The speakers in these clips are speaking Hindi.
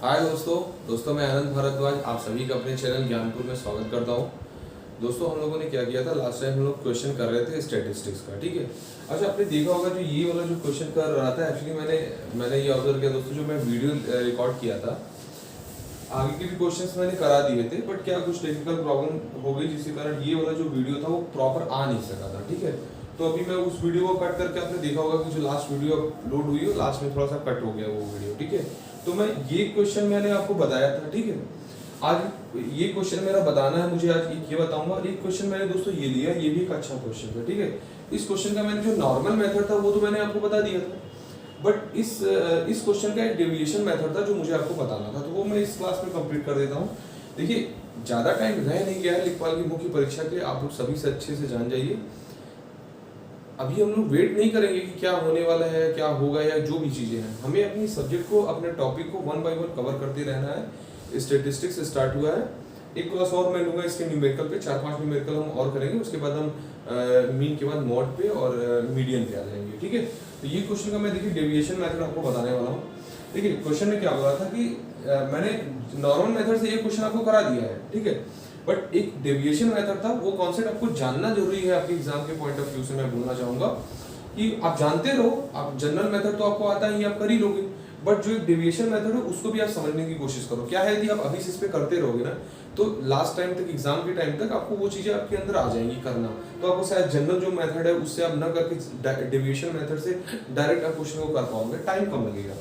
हाय दोस्तों मैं आनंद भारद्वाज आप सभी का अपने चैनल ज्ञानपुर में स्वागत करता हूँ। दोस्तों हम लोगों ने क्या किया था, लास्ट टाइम हम लोग क्वेश्चन कर रहे थे स्टैटिस्टिक्स का, ठीक है। अच्छा, आपने देखा होगा जो ये वाला जो क्वेश्चन कर रहा था, एक्चुअली मैंने ये ऑब्जर्व किया दोस्तों, जो मैं वीडियो रिकॉर्ड किया था, आगे के भी क्वेश्चंस मैंने करा दिए थे, बट क्या कुछ टेक्निकल प्रॉब्लम हो गई जिसके कारण ये वाला जो वीडियो था वो प्रॉपर आ नहीं सका था, ठीक है। तो अभी मैं उस वीडियो को कट करके, आपने देखा होगा कि जो लास्ट वीडियो अपलोड हुई है लास्ट में थोड़ा सा कट हो गया वो वीडियो, ठीक है। तो मैं ये क्वेश्चन मैंने आपको बताया था, ठीक है। आज ये क्वेश्चन मेरा बताना है मुझे, आज ये बताऊंगा। एक क्वेश्चन मैंने दोस्तों ये लिया, ये भी एक अच्छा क्वेश्चन था, ठीक है। इस क्वेश्चन का मैंने जो नॉर्मल मेथड था वो तो मैंने आपको बता दिया था, बट इस क्वेश्चन का एक डेविएशन मेथड था जो मुझे आपको बताना था, तो वो मैं इस क्लास में कंप्लीट कर देता हूँ। देखिए, ज़्यादा टाइम रह नहीं गया है लेखपाल की मुख्य परीक्षा के, आप लोग सभी से अच्छे से जान जाइए। अभी हम लोग वेट नहीं करेंगे कि क्या होने वाला है, क्या होगा, या जो भी चीज़ें हैं, हमें अपनी सब्जेक्ट को, अपने टॉपिक को 1 बाय 1 कवर करते रहना है। स्टैटिस्टिक्स स्टार्ट हुआ है, एक क्लास और मैं लूँगा इसके न्यूमेरिकल पे, 4-5 न्यूमेरिकल हम और करेंगे, उसके बाद हम मीन के बाद मॉड पे और मीडियन पे आ जाएंगे, ठीक है। तो ये क्वेश्चन का मैं देखिए डेविएशन मेथड आपको बताने वाला हूँ। देखिए, क्वेश्चन में क्या बोला था कि मैंने नॉर्मल मेथड से ये क्वेश्चन आपको करा दिया है, ठीक है, बट एक डेविएशन मेथड था, वो कॉन्सेप्ट आपको जानना जरूरी है आपके एग्जाम के पॉइंट ऑफ व्यू से। मैं बोलना चाहूंगा कि आप जानते रहो, आप जनरल मेथड तो आपको आता ही, आप कर ही लोगे, बट जो एक डेविएशन मेथड है उसको भी आप समझने की कोशिश करो। क्या है, यदि आप अभी से इस पे करते रहोगे ना, तो लास्ट टाइम तक, एग्जाम के टाइम तक आपको वो चीजें आपके अंदर आ जाएंगी करना। तो आपको शायद जनरल जो मेथड है उससे आप न करके डेविएशन मेथड से डायरेक्ट आप क्वेश्चन को कर पाओगे, टाइम कम लगेगा।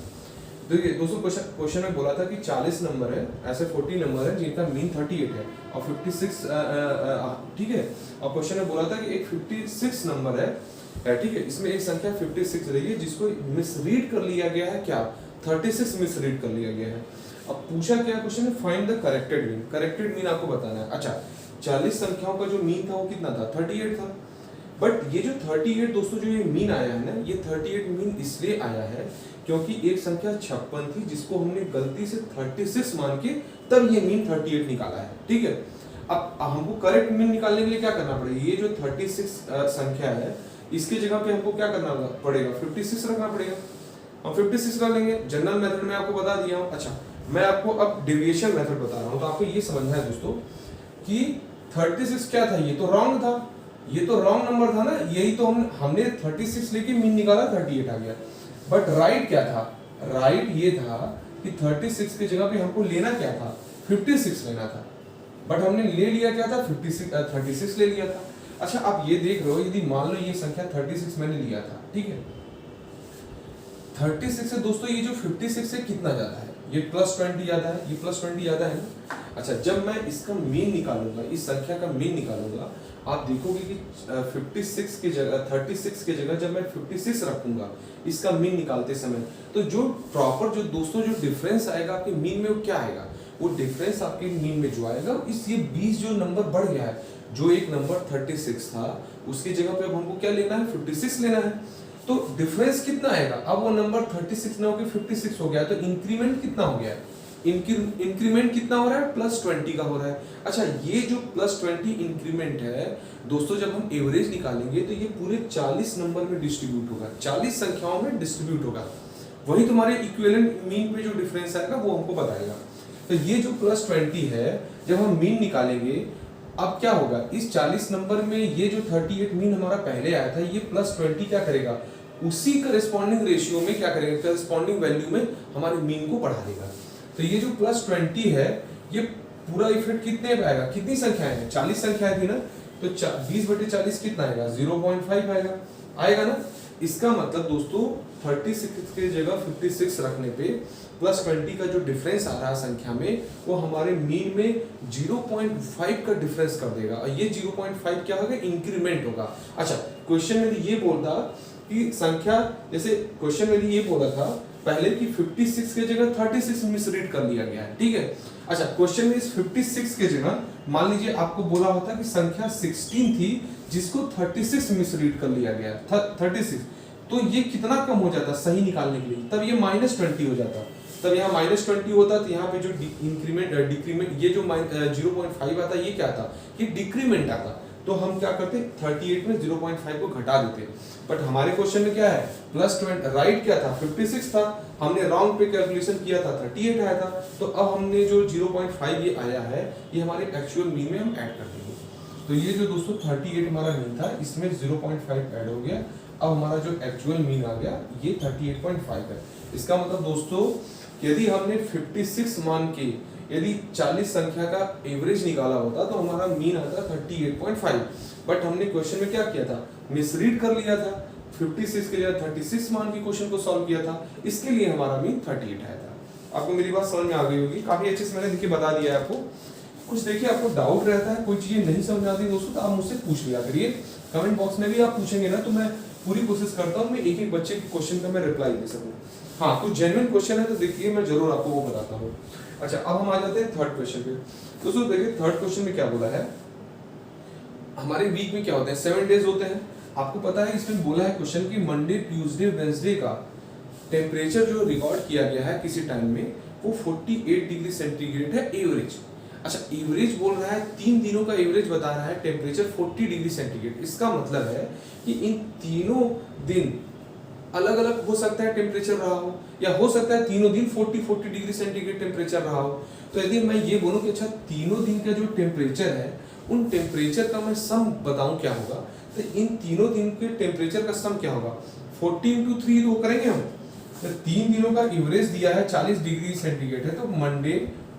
देखिए दोस्तों, क्वेश्चन में बोला था कि 40 नंबर है, ऐसे 40 नंबर है जिनका मीन 38 है और 56, ठीक है। और क्वेश्चन में बोला था कि एक 56 नंबर है, ठीक है, इसमें एक संख्या 56 रही है जिसको मिसरीड कर लिया गया है, क्या 36 मिसरीड कर लिया गया है। अब पूछा क्या क्वेश्चन में, find the corrected mean. Corrected mean आपको बताना है। अच्छा, 40 संख्याओं का जो मीन था वो कितना था, 38 था। बट ये जो 38 दोस्तों, जो ये मीन आया है ना, ये 38 मीन इसलिए आया है क्योंकि एक संख्या 56 थी जिसको हमने गलती से 36 मान के तब ये मीन 38 निकाला है, ठीक है। अब हमको करेक्ट मीन निकालने के लिए क्या करना पड़ेगा, ये जो 36 संख्या है इसकी जगह पे हमको क्या करना पड़ेगा, 56 रखना पड़ेगा। हम 56 कर लेंगे। जनरल मेथड में आपको बता दिया हूँ। अच्छा, मैं आपको अब डेविएशन मेथड बता रहा हूँ, तो आपको ये समझना है दोस्तों कि 36 क्या था, ये तो रॉन्ग था, ये तो रॉन्ग नंबर था ना, यही तो हमने 36 लेके मीन निकाला, 38 आ गया। बट राइट क्या था, राइट ये था कि 36 की जगह पे हमको लेना क्या था, 56 लेना था, बट हमने ले लिया क्या था, 36 ले लिया था। अच्छा, आप ये देख रहे हो, यदि मान लो ये संख्या 36 मैंने लिया था, ठीक है, 36 से दोस्तों ये जो 56 से कितना ज्यादा है, ये +20 ज्यादा है, ये +20 ज्यादा है ना। अच्छा, जब मैं इसका मीन निकालूंगा, इस संख्या का मीन निकालूंगा, आप देखोगे कि 56 की जगह, 36 की जगह जब मैं 56 रखूंगा इसका मीन निकालते समय, तो जो प्रॉपर जो दोस्तों जो डिफरेंस आएगा आपके मीन में, वो क्या आएगा, वो डिफरेंस आपके मीन में जो आएगा, इस ये 20 जो नंबर बढ़ गया है, जो एक नंबर 36 था उसकी जगह पे अब हमको क्या लेना है, 56 लेना है। तो डिफरेंस कितना आएगा, अब वो नंबर 36 ना होकर 56 हो गया, तो इंक्रीमेंट कितना हो गया, इंक्रीमेंट कितना हो रहा है, +20 का हो रहा है। अच्छा, ये जो +20 इंक्रीमेंट है दोस्तों, जब हम एवरेज निकालेंगे तो ये पूरे 40 नंबर में डिस्ट्रीब्यूट होगा, 40 संख्याओं में डिस्ट्रीब्यूट होगा, वही तुम्हारे इक्विवेलेंट मीन पे जो डिफरेंस आएगा वो हमको बताएगा। तो ये जो +20 है, जब हम मीन निकालेंगे, अब क्या होगा, इस 40 नंबर में ये जो 38 मीन हमारा पहले आया था, ये +20 क्या करेगा, उसी करस्पॉन्डिंग रेशियो में क्या करेगा, करस्पॉन्डिंग वैल्यू में हमारे मीन को बढ़ा देगा। तो ये जो +20 है, ये पूरा इफेक्ट कितने पे आएगा, कितनी संख्याएं हैं, 40 संख्याएं थी ना, तो 20/40 कितना आएगा, 0.5 आएगा, आएगा ना। इसका मतलब दोस्तों 36 की जगह 56 रखने पे +20 का जो डिफरेंस आ रहा है संख्या में, वो हमारे मीन में 0.5 का डिफरेंस कर देगा, और ये 0.5 क्या होगा, इंक्रीमेंट होगा। अच्छा, क्वेश्चन में ये बोलता कि संख्या, जैसे क्वेश्चन में ये बोला था पहले कि 56 की जगह 36 मिसरीड कर लिया गया है, ठीक है। अच्छा, क्वेश्चन में इस 56 की जगह मान लीजिए आपको बोला होता कि संख्या 16 थी जिसको 36 मिसरीड कर लिया गया, 36, तो ये कितना कम हो जाता सही निकालने के लिए, तब ये -20 हो जाता, तब यहाँ -20 होता, तो यहाँ पे जो इंक्रीमेंट डिक्रीमेंट, ये जो 0.5 आता, ये क्या था, कि डिक्रीमेंट आता। तो हम क्या करते 38 में 0.5 को घटा देते। बट हमारे क्वेश्चन में क्या है +20, राइट क्या था 56 था, हमने रॉन्ग पे कैलकुलेशन किया था 38 आया था। तो अब हमने जो 0.5 ये आया है ये हमारे एक्चुअल मीन में हम ऐड कर देंगे। तो ये जो दोस्तों 38 हमारा मीन था इसमें 0.5 ऐड हो गया। अब हमारा जो एक्चुअल मीन आ गया ये 38.5 है। इसका मतलब दोस्तों यदि हमने 56 मान के यदि 40 संख्या का एवरेज निकाला होता तो हमारा मीन आता 38.5। बट हमने क्वेश्चन में क्या किया था मिसरीड कर लिया था, 56 के लिए 36 मान के क्वेश्चन को सॉल्व किया था, इसके लिए हमारा मीन 38 आया था। आपको मेरी बात समझ में आ गई होगी, काफी अच्छे से मैंने देखिए बता दिया है आपको। कुछ देखिए आपको डाउट रहता है, कोई चीजें नहीं समझ आती दोस्तों तो आप मुझसे पूछ लिया करिए, कमेंट बॉक्स में भी आप पूछेंगे ना तो मैं पूरी कोशिश करता हूँ मैं एक एक बच्चे के क्वेश्चन का मैं रिप्लाई दे सकूँ। हाँ कुछ जेन्युइन क्वेश्चन है तो देखिए मैं जरूर आपको वो बताता हूँ। अच्छा अब हम आ जाते हैं थर्ड क्वेश्चन पे। दोस्तों देखिए थर्ड क्वेश्चन में क्या बोला है, हमारे वीक में क्या होते हैं 7 डेज होते हैं। आपको पता है इसमें बोला है क्वेश्चन की मंडे ट्यूसडे वेंसडे का टेम्परेचर जो रिकॉर्ड किया गया है किसी टाइम में वो 48 डिग्री सेंटीग्रेड है एवरेज। अच्छा एवरेज बोल रहा है 3 दिनों का एवरेज बता रहा है टेम्परेचर 40 डिग्री सेंटीग्रेड। इसका मतलब है कि इन तीनों दिन अलग अलग हो सकता है टेम्परेचर रहा हो या हो सकता है तीनों दिन 40 डिग्री सेंटीग्रेड टेम्परेचर रहा हो। तो यदि मैं ये बोलूं कि अच्छा तीनों दिन का जो टेम्परेचर है उन टेम्परेचर का मैं सम बताऊं क्या होगा, तो इन तीनों दिन के टेम्परेचर का सम क्या होगा 40 × 3 तो करेंगे हम। तो 3 दिनों का एवरेज दिया है 40 डिग्री सेंटीग्रेड है, तो मंडे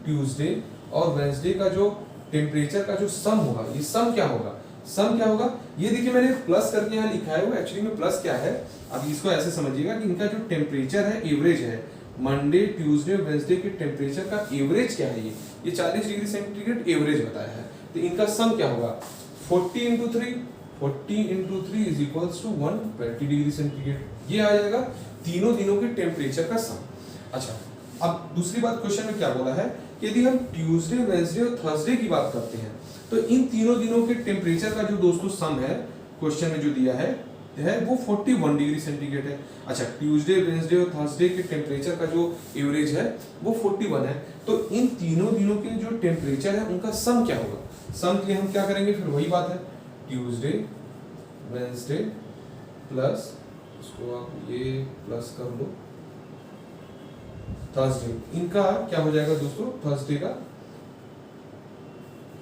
ट्यूसडे और वेंसडे का जो टेम्परेचर का जो सम होगा ये सम क्या होगा, सम क्या होगा ये देखिए मैंने प्लस करके यहाँ लिखा है, वो एक्चुअली में प्लस क्या है अब इसको ऐसे समझिएगा कि इनका जो टेम्परेचर है एवरेज है मंडे ट्यूसडे वेंसडे के टेम्परेचर का एवरेज क्या है ये 40 डिग्री सेंटीग्रेड एवरेज बताया है। तो इनका सम क्या होगा 40 × 3 = 120 डिग्री सेंटीग्रेड ये आ जाएगा तीनों दिनों के टेम्परेचर का सम। अच्छा अब दूसरी बात क्वेश्चन में क्या बोला है कि यदि हम ट्यूसडे वेंसडे और थर्सडे की बात करते हैं तो इन तीनों दिनों के टेम्परेचर का जो दोस्तों सम है क्वेश्चन में जो दिया है वो 41 डिग्री सेंटीग्रेड है। अच्छा ट्यूसडे वेंसडे और थर्सडे के टेम्परेचर का जो एवरेज है वो 41 है। तो इन तीनों दिनों के जो टेम्परेचर है उनका सम क्या होगा, सम के लिए हम क्या करेंगे फिर वही बात है ट्यूसडे वेंसडे प्लस उसको आप ये प्लस कर लो थर्सडे, इनका क्या हो जाएगा दोस्तों थर्सडे का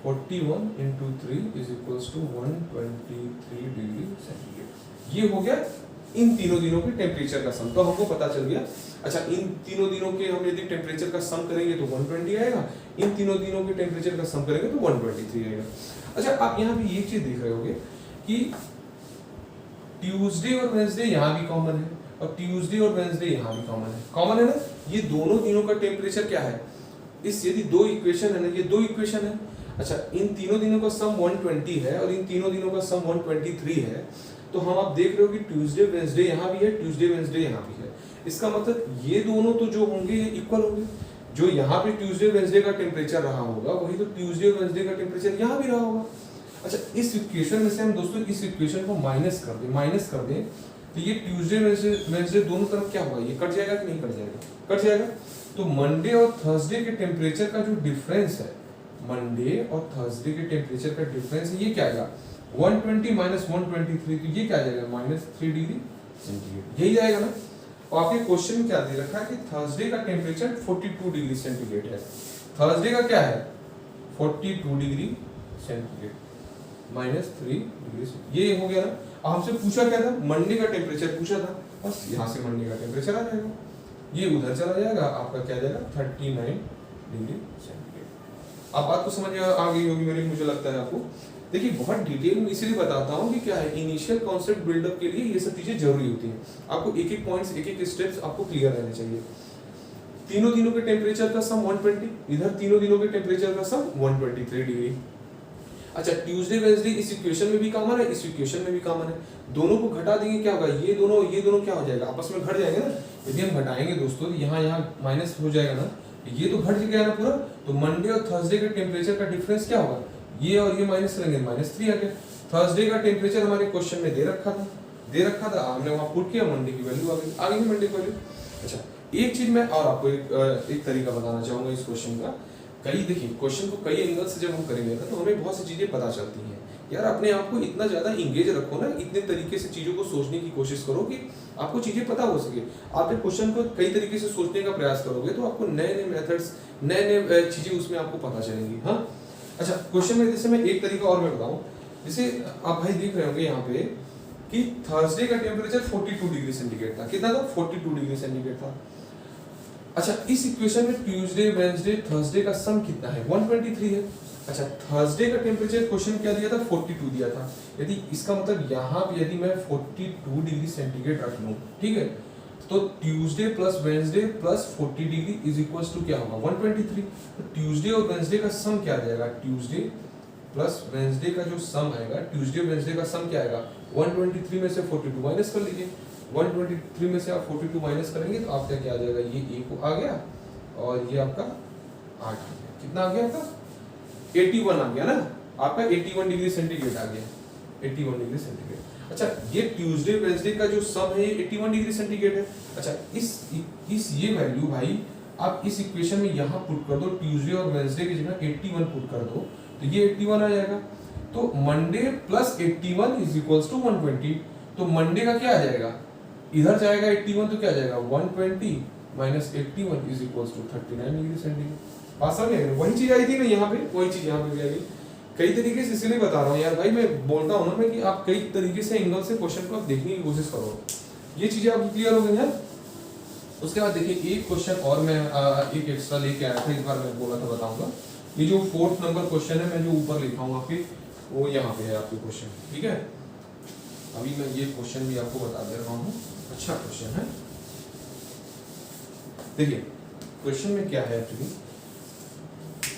41 × 3 = 123 डिग्री सेंटीग्रेड। ये हो गया इन तीनों दिनों के टेम्परेचर का सम, तो हमको पता चल गया। अच्छा इन तीनों दिनों के हम यदि टेम्परेचर का सम करेंगे तो 120 आएगा, इन तीनों दिनों के टेम्परेचर का सम करेंगे तो 123 आएगा। अच्छा आप यहाँ पे ये चीज देख रहे होगे कि ट्यूसडे और वेंसडे यहाँ भी कॉमन है और ट्यूसडे और वेंसडे यहाँ भी कॉमन है ना, ये दोनों दिनों का टेम्परेचर क्या है, इस यदि दो इक्वेशन है ना ये दो इक्वेशन है। अच्छा इन तीनों दिनों का सम 120 है और इन तीनों दिनों का सम 123 है, तो हम आप देख रहे हो कि ट्यूसडे वेंसडे यहाँ भी है ट्यूसडे वेंसडे यहाँ भी है। इसका मतलब ये दोनों तो जो होंगे ये इक्वल होंगे, जो यहाँ पे ट्यूसडे वेंसडे का टेम्परेचर रहा होगा वही तो ट्यूसडे वेंसडे का टेम्परेचर यहाँ भी रहा होगा। अच्छा इस इक्वेशन में से हम दोस्तों इस इक्वेशन को माइनस कर दें तो ये ट्यूसडे वेंसडे दोनों तरफ क्या होगा, ये कट जाएगा कि नहीं कट जाएगा, कट जाएगा। तो मंडे और थर्सडे के टेम्परेचर का जो डिफरेंस है, मंडे और थर्सडे के टेम्परेचर का डिफरेंस ये क्या आएगा 120 - 123, तो ये क्या आ जाएगा -3 डिग्री सेंटीग्रेड, यही जाएगा ना। और आपके क्वेश्चन में क्या दे रखा है कि थर्सडे का टेम्परेचर 42 डिग्री सेंटीग्रेड है, थर्सडे का क्या है 42 डिग्री सेंटीग्रेड -3 डिग्री, ये हो गया ना। हमसे पूछा क्या था मंडे का टेम्परेचर पूछा था, बस यहाँ से मंडे का टेम्परेचर आ जाएगा, ये उधर चला जाएगा, आपका क्या जाएगा 39 डिग्री सेंटीग्रेड। आप बात को समझ आ गई होगी मेरी, मुझे लगता है आपको। देखिए बहुत डिटेल में इसलिए बताता हूँ कि क्या है इनिशियल कॉन्सेप्ट बिल्डअप के लिए ये सब चीजें जरूरी होती हैं। आपको एक एक पॉइंट्स एक एक स्टेप्स आपको क्लियर रहने चाहिए। तीनों दिनों के टेम्परेचर का सम 120, इधर तीनों दिनों के टेम्परेचर का सम 123 डिग्री। अच्छा ट्यूसडे वेंसडे इस इक्वेशन में भी कॉमन है, इस इक्वेशन में भी कॉमन है, दोनों को घटा देंगे क्या होगा ये दोनों क्या हो जाएगा आपस में घट जाएंगे ना। यदि हम घटाएंगे दोस्तों तो यहाँ माइनस हो जाएगा ना, ये तो घट गया ना पूरा। तो मंडे और थर्सडे के टेम्परेचर का डिफरेंस क्या होगा, ये और ये माइनस करेंगे -3 आ गया। थर्सडे का टेम्परेचर हमारे क्वेश्चन में दे रखा था, हमने वहां पुट किया, मंडे की वैल्यू आ गई मंडे की वैल्यू। अच्छा एक चीज मैं और आपको एक तरीका बताना चाहूंगा इस क्वेश्चन का कई देखिए क्वेश्चन को कई एंगल से जब हम करेंगे ना तो हमें बहुत सी चीजें पता चलती हैं। यार अपने आप को इतना ज्यादा इंगेज रखो ना, इतने तरीके से चीजों को सोचने की कोशिश करो कि आपको चीजें पता हो सके। आप जब क्वेश्चन को कई तरीके से सोचने का प्रयास करोगे तो आपको नए नए मेथड्स, नए नए चीजें उसमें आपको पता चलेंगी। हाँ अच्छा, क्वेश्चन में जैसे मैं एक तरीका और मैं बताऊं, जैसे आप भाई देख रहे होंगे यहाँ पे कि थर्सडे का टेम्परेचर 42 डिग्री सेंटीग्रेड था। कितना था? 42 डिग्री सेंटीग्रेड था। अच्छा, इस इक्वेशन में ट्यूसडे, वेडनेसडे, थर्सडे का सम कितना है? 123 है। अच्छा, थर्सडे का टेम्परेचर क्वेश्चन क्या दिया था? 42 दिया था। यदि इसका मतलब यहाँ पे यदि मैं 42 डिग्री सेंटीग्रेड रख लूँ, ठीक है, तो Tuesday plus Wednesday plus 40 degree is equals to क्या होगा? 123। तो ट्यूसडे और वेडनेसडे का सम क्या आ जाएगा? ट्यूसडे प्लस वेडनेसडे का जो सम आएगा, ट्यूसडे वेडनेसडे का सम क्या आएगा? 123 में से 42 माइनस कर लीजिए। 123 में से आप 42 माइनस करेंगे तो आपका क्या आ जाएगा? ये ए को आ गया और ये आपका 8 आ गया। कितना आ गया आपका? 81 आ गया ना आपका, 81 डिग्री सेंटीग्रेड आ गया, 81 डिग्री सेंटीग्रेड। अच्छा, ये ट्यूसडे वेडनेसडे का जो सम है ये 81 डिग्री सेंटीग्रेड है। अच्छा, इस ये वैल्यू भाई आप इस इक्वेशन में यहाँ पुट कर दो, ट्यूसडे और वेडनेसडे की जगह 81 पुट कर दो तो ये 81 आ जाएगा। तो Monday plus 81 is equals to 120। तो मंडे का क्या आ जाएगा? इधर जाएगा 81 तो क्या आ जाएगा? 120 minus 81 is equals to 39 degree centigrade. बात समझ गए? वही चीज आई थी ना यहाँ पे, वही चीज यहाँ पे भी आई। कई तरीके से इसलिए बता रहा हूँ यार भाई, मैं बोलता हूँ ना मैं कि आप कई तरीके से एंगल से क्वेश्चन को आप देखने की कोशिश करो। ये चीजें आपकी क्लियर हो गई यार। उसके बाद देखिए एक क्वेश्चन और मैं एक एक्स्ट्रा लेके आया था, इस बार मैं बोला था बताऊंगा। ये जो 4th नंबर क्वेश्चन है, मैं जो ऊपर लिखा हूँ आपके, वो यहाँ पे है आपके क्वेश्चन, ठीक है। अभी मैं ये क्वेश्चन भी आपको बता दे रहा हूँ, अच्छा क्वेश्चन है। देखिए क्वेश्चन में क्या है एक्चुअली,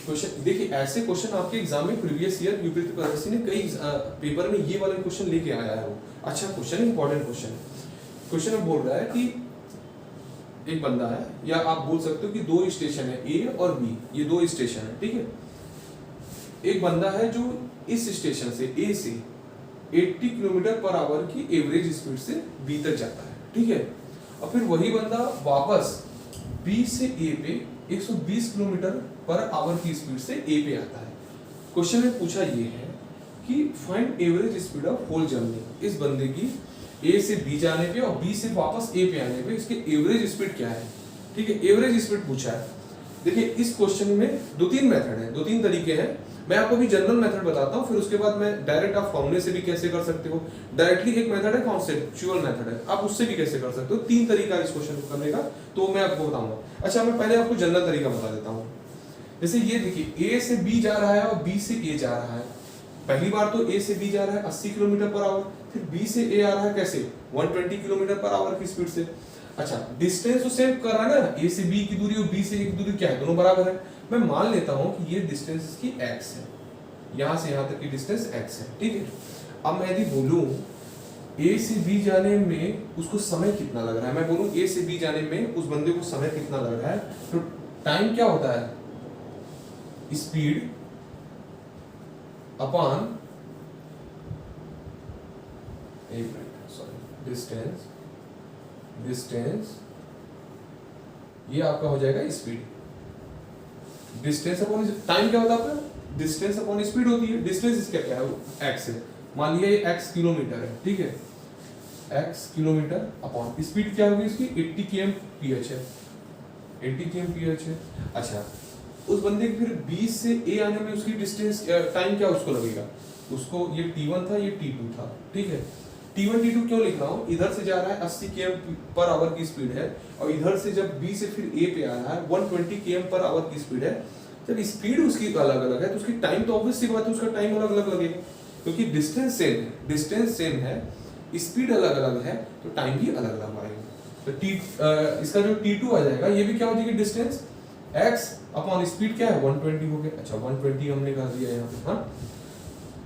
क्वेश्चन देखिए ऐसे क्वेश्चन आपके एग्जाम में प्रीवियस ईयर यूपी त्रिपदर्शी ने कई पेपर में ये वाले क्वेश्चन लेके आया है। वो अच्छा क्वेश्चन है, इंपॉर्टेंट क्वेश्चन है। क्वेश्चन में बोल रहा है कि एक बंदा है, या आप बोल सकते हो कि दो स्टेशन है ए और बी, ये दो स्टेशन है, ठीक है। एक बंदा है जो इस स्टेशन से ए से 80 किलोमीटर पर आवर की एवरेज स्पीड से बी तक जाता है, ठीक है। और फिर वही बंदा वापस बी से ए पे 120 किलोमीटर पर आवर की स्पीड से ए पे आता है। क्वेश्चन में पूछा ये है कि find average speed of whole journey. इस बंदे की ए से बी जाने पे और बी से वापस ए पे आने पे इसकी एवरेज स्पीड क्या है, ठीक है, एवरेज स्पीड पूछा है। देखिए इस क्वेश्चन में दो तीन मेथड है, दो तीन तरीके हैं। मैं आपको भी जनरल मेथड बताता हूँ, फिर उसके बाद मैं डायरेक्ट आप फॉर्मूले से भी कैसे कर सकते हो, डायरेक्टली एक मेथड है, कॉन्सेप्चुअल मेथड है, आप उससे भी कैसे कर सकते हो। तीन तरीका इस क्वेश्चन को करने का, तो मैं आपको बताऊंगा। अच्छा मैं पहले आपको जनरल तरीका बता देता हूँ। जैसे ये देखिए ए से बी जा रहा है और बी से ए जा रहा है। पहली बार तो ए से बी जा रहा है 80 किलोमीटर पर आवर, फिर बी से ए आ रहा है कैसे, 120 किलोमीटर पर आवर की स्पीड से। अच्छा डिस्टेंस तो सेम कर रहा है ना, ए से बी की दूरी और बी से ए की दूरी क्या है, दोनों बराबर है। मैं मान लेता हूं कि ये डिस्टेंस इसकी x है, यहां से यहां तक की डिस्टेंस x है, ठीक है। अब मैं यदि बोलूं ए से बी जाने में उसको समय कितना लग रहा है, मैं बोलूं ए से बी जाने में उस बंदे को समय कितना लग रहा है, तो टाइम क्या होता है, स्पीड अपॉन डिस्टेंस, डिस्टेंस ये आपका हो जाएगा स्पीड। डिस्टेंस अपॉन टाइम क्या होता है आपका, डिस्टेंस अपॉन स्पीड होती है। डिस्टेंस इसका क्या है, x है, मान लिया ये x किलोमीटर है, ठीक है, x किलोमीटर अपॉन स्पीड क्या होगी इसकी 80 km/h है, 80 km/h है। अच्छा उस बंदे की फिर B से A आने में उसकी डिस्टेंस टाइम क्या उसको लगेगा, उसको ये T1 था, ये T2 था, ठीक है। T1 T2 क्यों लिख रहा हूँ, इधर से जा रहा है 80 km/h की स्पीड है, और इधर से जब B से फिर A पे आ रहा है 120 km/h की स्पीड है। जब स्पीड उसकी अलग अलग है तो उसकी टाइम तो ऑब्वियस सी बात है, उसका टाइम अलग अलग लगेगा, क्योंकि डिस्टेंस सेम है, डिस्टेंस सेम है, स्पीड अलग अलग है तो टाइम भी अलग अलग आएगा। तो इसका जो T2 आ जाएगा ये भी क्या हो जाएगी, डिस्टेंस x अपॉन स्पीड क्या है 120 हो गया। अच्छा 120 हमने कर दिया यहाँ पे। हाँ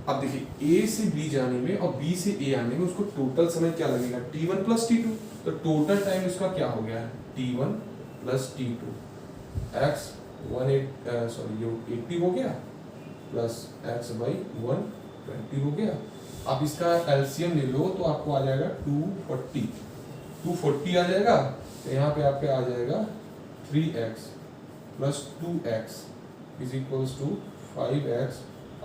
अब देखिए A से B जाने में और B से A आने में उसको टोटल समय क्या लगेगा, T1 प्लस T2। तो टोटल टाइम इसका क्या हो गया है, T1 प्लस T2 x 80 हो गया प्लस x बाई 120 हो गया। अब इसका एलसीएम ले लो तो आपको आ जाएगा 240 आ जाएगा। तो यहाँ पे आपके आ जाएगा 3x plus 2x is equals to 5x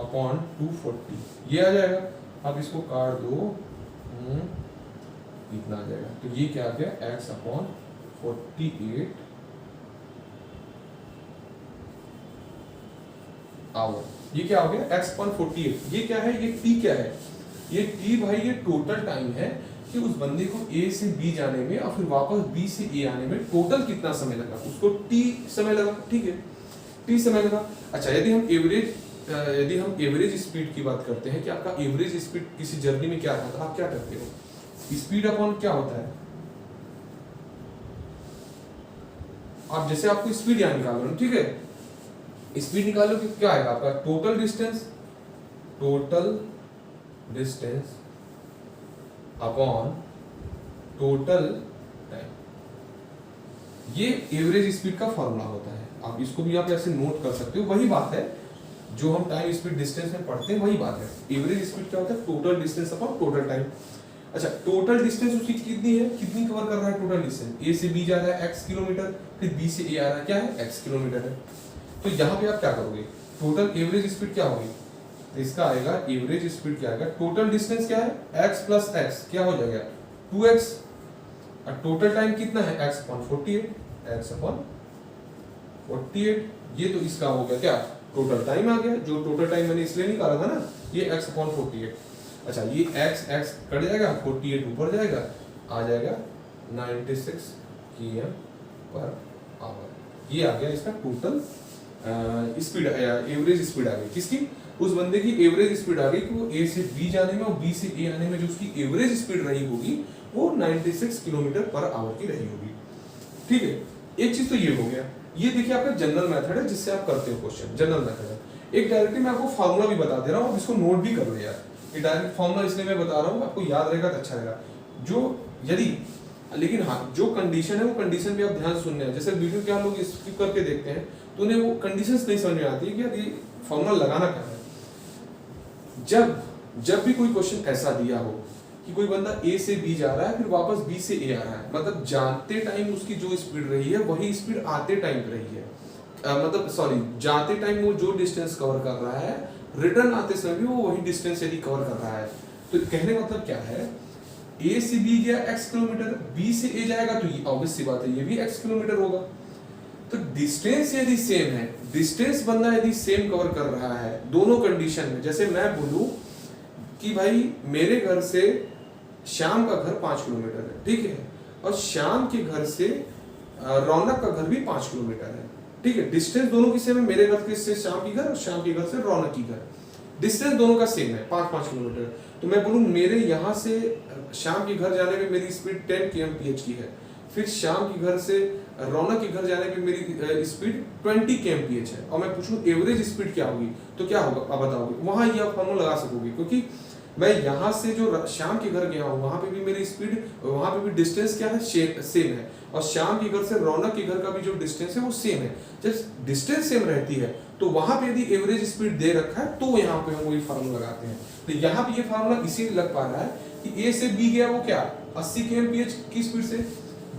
upon 240, ये आ जाएगा। अब इसको काट दो, इतना आ जाएगा। तो ये क्या आ गया, x अपॉन 48 आवर। ये क्या हो गया, x अपॉन 48। ये क्या है, ये t क्या है, ये t भाई ये टोटल टाइम है कि उस बंदे को A से B जाने में और फिर वापस B से A आने में टोटल कितना समय लगा, उसको t समय लगा, ठीक है, t समय लगा। अच्छा, यदि हम एवरेज स्पीड की बात करते हैं कि आपका एवरेज स्पीड किसी जर्नी में क्या रहा था, आप क्या करते हो, स्पीड अपॉन क्या होता है, आप जैसे आपको स्पीड यहाँ निकाल रहे हो, ठीक है, स्पीड निकालो कि क्या आएगा आपका total distance upon total time, ये एवरेज स्पीड का फॉर्मूला होता है। आप इसको भी आप ऐसे नोट कर सकते हो, वही बात है जो हम टाइम स्पीड डिस्टेंस में पढ़ते हैं, वही बात है। एवरेज स्पीड क्या होता है, total distance upon total time. अच्छा, टोटल डिस्टेंस उसकी कितनी है, कितनी कवर कर रहा है टोटल डिस्टेंस, ए से बी जा रहा है x किलोमीटर, फिर बी से ए आ रहा है क्या है, x किलोमीटर है। तो यहाँ पे आप क्या करोगे, टोटल एवरेज स्पीड क्या होगी, तो इसका आएगा एवरेज स्पीड क्या आएगा, टोटल डिस्टेंस क्या है x प्लस x क्या हो जाएगा 2x, और टोटल टाइम कितना है x अपॉन 48, ये तो इसका हो गया क्या, टोटल टाइम आ गया। जो टोटल टाइम मैंने इसलिए निकाला था ना, ये x अपॉन 48। अच्छा, ये x कट जाएगा, 48 ऊपर जाएगा, आ जाएगा 96 km पर आवर। ये आ गया इसका टोटल स्पीड, एवरेज स्पीड आ गई किसकी, उस बंदे की एवरेज स्पीड आ गई कि वो ए से बी जाने में और बी से ए आने में जो उसकी एवरेज स्पीड रही होगी वो 96 किलोमीटर पर आवर की रही होगी। ठीक है, एक चीज तो ये हो गया। ये देखिए आपका जनरल मेथड है जिससे आप करते हो क्वेश्चन, जनरल मेथड है। एक डायरेक्टली मैं आपको फार्मूला भी बता दे रहा हूँ, इसको नोट भी कर ले यार। ये डायरेक्ट फार्मूला इसलिए मैं बता रहा हूँ, आपको याद रहेगा तो अच्छा रहेगा। जो यदि लेकिन हाँ, जो कंडीशन है वो कंडीशन भी आप ध्यान सुनने हैं। जैसे वीडियो क्या लोग स्किप करके देखते हैं तो उन्हें वो कंडीशंस नहीं समझ में आती है कि यार ये फॉर्मूला लगाना क्या है। जब भी कोई क्वेश्चन ऐसा दिया हो कि कोई बंदा ए से बी जा रहा है फिर वापस बी से ए आ रहा है, मतलब जाते टाइम उसकी जो स्पीड रही है वही स्पीड आते टाइम रही है, मतलब सॉरी, जाते टाइम वो जो डिस्टेंस कवर कर रहा है रिटर्न आते समय भी वो वही डिस्टेंस यदि कवर कर रहा है, तो कहने का मतलब क्या है, ए से बी गया x किलोमीटर, बी से ए जाएगा तो ये ऑब्वियस सी बात है ये भी x किलोमीटर होगा। तो डिस्टेंस यदि सेम है, डिस्टेंस बंदा यदि सेम कवर कर रहा है दोनों कंडीशन में, जैसे मैं बोलूं कि भाई मेरे घर से श्याम का घर 5 किलोमीटर है, ठीक है, और श्याम के घर से रौनक का घर भी 5 किलोमीटर है, ठीक है, डिस्टेंस दोनों की सेम है, मेरे घर से श्याम की घर और श्याम के घर से रौनक की घर, डिस्टेंस दोनों का सेम है 5-5 किलोमीटर। तो मैं बोलूं मेरे यहाँ से श्याम के घर जाने में मेरी स्पीड 10 kmph की है, फिर श्याम के घर से रौनक के घर जाने में मेरी स्पीड 20 kmph है, और मैं पूछूं एवरेज स्पीड क्या होगी, तो क्या होगा आप बताओगे, वहां ये आप फॉर्मूला लगा सकोगे, क्योंकि मैं यहाँ से जो श्याम के घर गया हूँ वहां पे भी मेरी स्पीड, वहां पे भी डिस्टेंस क्या है सेम है, और श्याम के घर से रौनक के घर का भी जो डिस्टेंस है वो सेम है। जब डिस्टेंस सेम रहती है तो वहां पे यदि एवरेज स्पीड दे रखा है तो यहाँ पे हम वही फार्मूला लगाते हैं। तो यहाँ पे ये फार्मूला इसीलिए लग पा रहा है कि ए से बी गया वो क्या 80 kmph की स्पीड से,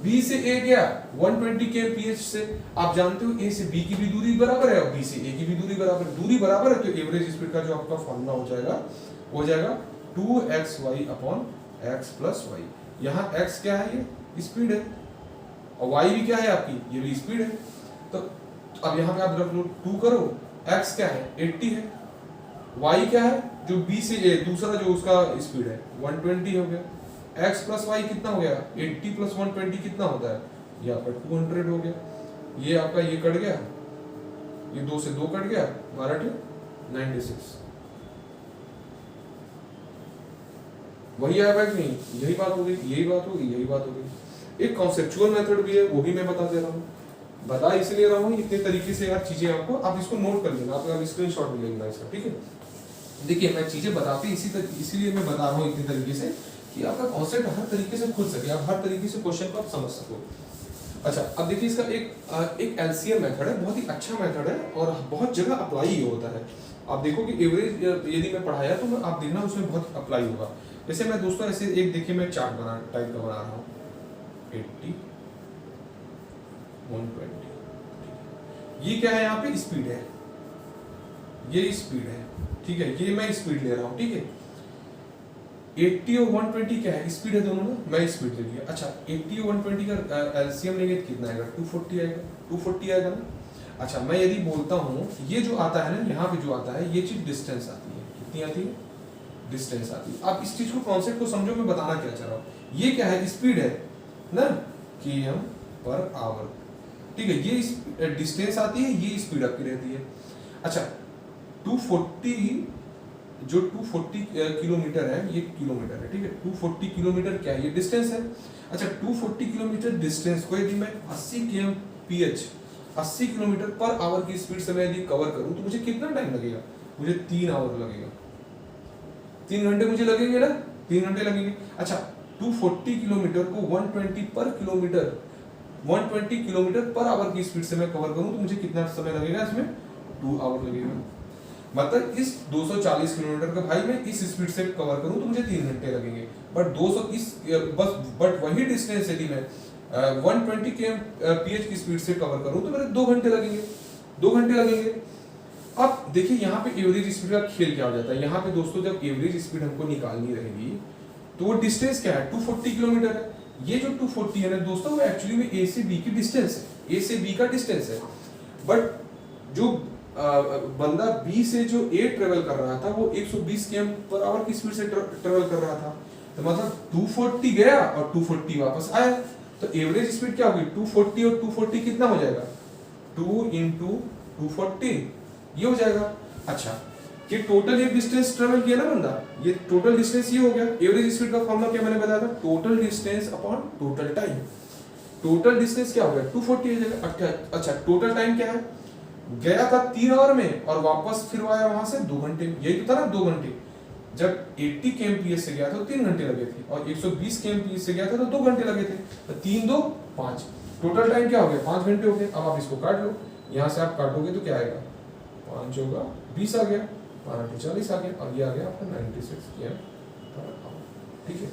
बी से ए गया 120 kmph से। आप जानते हो ए से बी की भी दूरी बराबर है और बी से ए की भी दूरी बराबर है, तो एवरेज स्पीड का जो आपका फार्मूला हो जाएगा 2xy upon x plus y. यहाँ x क्या है, ये स्पीड है, और y भी क्या है आपकी, ये भी स्पीड है। तो अब यहाँ पे आप रख लो 2 करो, x क्या है 80 है, y क्या है जो b से a दूसरा जो उसका स्पीड है 120 हो गया, x प्लस वाई कितना हो गया 80 प्लस 120 कितना होता है, ये आपका 200 हो गया। ये आपका ये कट गया, ये 2 से 2 कट गया, 12 96, वही आया कि नहीं, यही बात हो गई। एक कॉन्सेप्चुअल मेथड भी है, वो भी मैं बता दे रहा हूँ, बता इसलिए रहा हूँ इतने तरीके से यार चीजें आपको, आप इसको नोट कर लेना, आप स्क्रीनशॉट भी ले लेना इसका, ठीक है। देखिए मैं चीजें बताते इसीलिए मैं बता रहा हूँ इतने तरीके से कि आपका कॉन्सेप्ट हर तरीके से खुल सके, आप हर तरीके से क्वेश्चन को आप समझ सको। अच्छा, अब देखिए इसका एक एलसीएम मेथड है, बहुत ही अच्छा मेथड है और बहुत जगह अप्लाई होता है। आप देखो कि एवरेज यदि मैं पढ़ाया तो आप देखना उसमें बहुत अप्लाई होगा। जैसे मैं दोस्तों ऐसे एक देखिए मैं चार्ट टाइप का बना रहा हूँ 80 120, ये क्या है यहाँ पे स्पीड है, ये स्पीड है, ठीक है, ये मैं स्पीड ले रहा हूँ, ठीक है। 80 और 120 क्या है, स्पीड है दोनों में, मैं स्पीड ले लिया। अच्छा 80 और 120 का एलसीएम लेंगे तो कितना आएगा, 240 आएगा, 240 आएगा ना। अच्छा मैं यदि बोलता हूँ ये जो आता है ना, यहाँ पे जो आता है ये चीज डिस्टेंस आती है, कितनी आती है, डिस्टेंस आती है। आप इस चीज को कॉन्सेप्ट को समझो, मैं बताना क्या चाह रहा हूँ। ये क्या है, स्पीड है ना, km पर आवर, ठीक है, ये डिस्टेंस आती है, ये स्पीड आपकी रहती है। अच्छा 240 जो 240 किलोमीटर है, ये किलोमीटर है, ठीक है, 240 किलोमीटर क्या है, ये डिस्टेंस है। अच्छा 240 किलोमीटर डिस्टेंस को यदि मैं 80 kmph 80 किलोमीटर पर आवर की स्पीड से मैं यदि कवर करूं तो मुझे कितना टाइम लगेगा, मुझे 3 आवर लगेगा, 3 घंटे मुझे लगेंगे ना, 3 घंटे लगेंगे। अच्छा 240 किलोमीटर को 120 पर किलोमीटर 120 किलोमीटर पर आवर की स्पीड से मैं कवर करूं तो मुझे कितना समय लगेगा, इसमें 2 आवर लगेगा। मतलब इस 240 किलोमीटर का भाई मैं इस स्पीड से कवर करूं तो मुझे 3 घंटे लगेंगे, बट 200 इस बस बट वही डिस्टेंस यदि मैं 120 kmph की स्पीड से कवर करूं तो मेरे 2 घंटे लगेंगे, 2 घंटे लगेंगे। अब देखिए यहाँ पे एवरेज स्पीड का खेल क्या हो जाता है, यहाँ पे दोस्तों जब एवरेज स्पीड हमको निकालनी रहेगी तो वो डिस्टेंस क्या है, 240 किलोमीटर है। ये जो 240 है ना दोस्तों, वो एक्चुअली में ए से बी की डिस्टेंस है, ए से बी का डिस्टेंस है। बट जो बंदा बी से जो ए ट्रेवल कर रहा था वो 120 km/h की स्पीड से ट्रेवल कर रहा था, तो मतलब 240 गया और 240 वापस आया, तो एवरेज स्पीड क्या होगी, 240 और 240 कितना हो जाएगा, 2 × 240 ये हो जाएगा। अच्छा ये टोटल ये डिस्टेंस ट्रेवल किया ना बंदा, ये टोटल डिस्टेंस ये हो गया। एवरेज स्पीड का फॉर्मूला क्या मैंने बताया था, total distance upon total time. Total distance क्या हो गया, 240 हो जाएगा। अच्छा टोटल टाइम क्या है, गया था 3 आवर में और वापस फिर आया वहां से 2 घंटे, यही तो था ना 2 घंटे। जब 80 kmph से गया था तो 3 घंटे लगे थे, और 120 kmph से गया था तो 2 घंटे लगे थे, तो 3 2 5, टोटल टाइम क्या हो गया, 5 घंटे हो गए। अब आप इसको काट लो, यहाँ से आप काटोगे तो क्या आएगा, 5 होगा 20 आ गया, 5 40 आ गया, और ये आ गया आपका 96 km/h, ठीक है।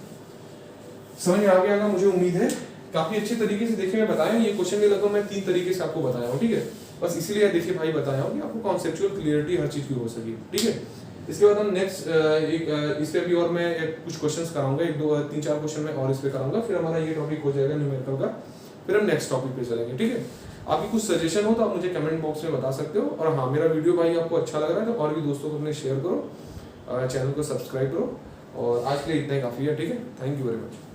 समझ में आ गया होगा मुझे उम्मीद है, काफी अच्छे तरीके से देखिए मैं बताया, ये क्वेश्चन के लगभग मैं 3 तरीके से आपको बताया हूँ, ठीक है। बस इसीलिए देखिए भाई बताया हूँ कि आपको कॉन्सेप्चुअल क्लियरिटी हर चीज की हो सके, ठीक है। इसके बाद हम नेक्स्ट इस पे भी और मैं कुछ क्वेश्चंस कराऊंगा, 1 2 3 4 क्वेश्चन मैं और इस पे कराऊंगा, फिर हमारा ये टॉपिक हो जाएगा न्यूमेरिकल का, फिर हम नेक्स्ट टॉपिक पे चलेंगे, ठीक है। आपकी कुछ सजेशन हो तो आप मुझे कमेंट बॉक्स में बता सकते हो, और हाँ मेरा वीडियो भाई आपको अच्छा लग रहा है तो और भी दोस्तों को अपने शेयर करो, चैनल को सब्सक्राइब करो, और आज के लिए इतना ही काफी है, ठीक है। Thank you very much.